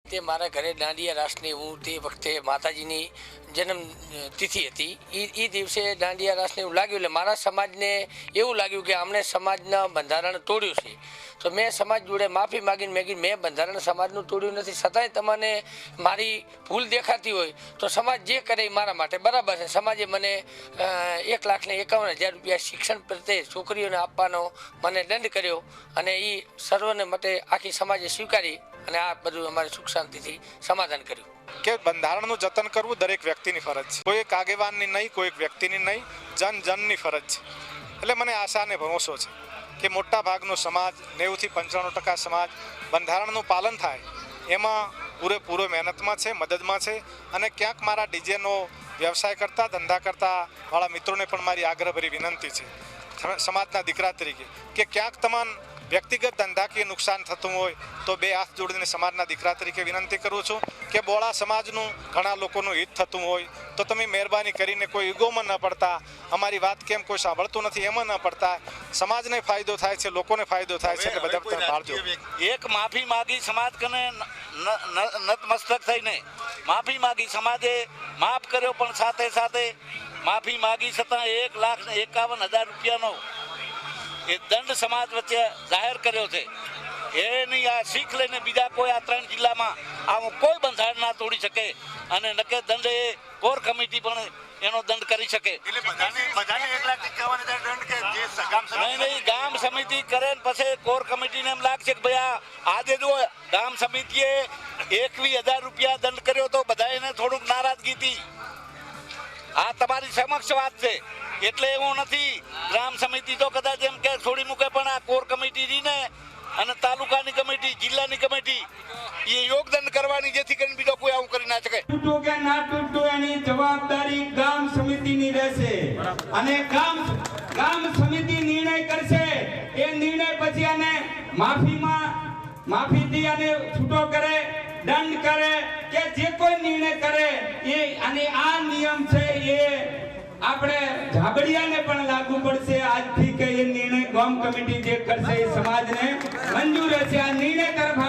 તે મારા ઘરે દાંડિયા રાસની હું તે વખતે માતાજીની જન્મ તિથિ હતી એ દિવસે દાંડિયા રાસને એવું લાગ્યું એટલે મારા સમાજને એવું લાગ્યું કે આમણે સમાજના બંધારણ તોડ્યું છે. તો મેં સમાજ જોડે માફી માગીને મેં બંધારણ સમાજનું તોડ્યું નથી, છતાંય તમને મારી ભૂલ દેખાતી હોય તો સમાજ જે કરે એ મારા માટે બરાબર છે. સમાજે મને 1,51,000 રૂપિયા શિક્ષણ પ્રત્યે છોકરીઓને આપવાનો મને દંડ કર્યો અને એ સર્વને માટે આખી સમાજે સ્વીકારી અને આ બધું અમારે સુખ શાંતિથી સમાધાન કર્યું. કે બંધારણનું જતન કરવું દરેક વ્યક્તિની ફરજ છે, કોઈ એક આગેવાનની નહીં, કોઈ એક વ્યક્તિની નહીં, જનની ફરજ છે. એટલે મને આશા અને ભરોસો છે કે મોટા ભાગનો સમાજ 90થી 95% સમાજ બંધારણનું પાલન થાય એમાં પૂરેપૂરો મહેનતમાં છે, મદદમાં છે. અને ક્યાંક મારા ડીજેનો વ્યવસાય કરતા ધંધા કરતા વાળા મિત્રોને પણ મારી આગ્રહભરી વિનંતી છે સમાજના દીકરા તરીકે કે ક્યાંક તમામ વ્યક્તિગત ધંધાકીય નુકસાન થતું હોય તો બે હાથ જોડીને સમાજના દીકરા તરીકે વિનંતી કરું છું કે બોળા સમાજનું ઘણા લોકોનું હિત થતું હોય તો તમે મહેરબાની કરીને કોઈ ઈગોમાં ન પડતા, અમારી વાત કેમ કોઈ સાંભળતું નથી એમાં ન પડતા, સમાજને ફાયદો થાય છે, લોકોને ફાયદો થાય છે એટલે બધા તમે પાળજો. એક માફી માગી સમાજ કને નતમસ્તક થઈને માફી માગી, સમાજે માફ કર્યો પણ સાથે સાથે માફી માગી છતાં 1,51,000 રૂપિયાનો એ દંડ સમાજ વચ્ચે જાહેર કર્યો છે. એની આ શીખ લઈને બીજા કોઈ આ 3 જિલ્લામાં આવું કોઈ બંધારણ ના તોડી શકે અને નકે દંડ એ કોર કમિટી પણ એનો દંડ કરી શકે. નહીં, ગામ સમિતિ કરે ને પછી કોર કમિટીને એમ લાગશે કે ભાઈ આજે જો ગામ સમિતિએ 21,000 રૂપિયા દંડ કર્યો તો બધા એને થોડુંક નારાજગી હતી. આ તમારી સમક્ષ વાત છે એટલે એવું નથી. ગ્રામ સમિતિ તો કદાચ એમ કે છોડી મૂકે પણ આ કોર કમિટી ને અને તાલુકાની કમિટી, જિલ્લાની કમિટી એ યોગદાન કરવાની જેથી કરીને બીજો કોઈ આવું કરી ના શકે. તૂટું કે ના તૂટું એની જવાબદારી ગામ સમિતિની રહેશે અને ગામ સમિતિ નિર્ણય કરશે. એ નિર્ણય પછી આને માફીથી આને છૂટો કરે, દંડ કરે કે જે કોઈ નિર્ણય કરે એ અને આ નિયમ છે એ આપણે ઝાબડિયાને પણ લાગુ પડશે આજથી કે એ નિર્ણય ગામ કમિટી જે કરશે એ સમાજને મંજૂર હશે. આ નિર્ણય તરફ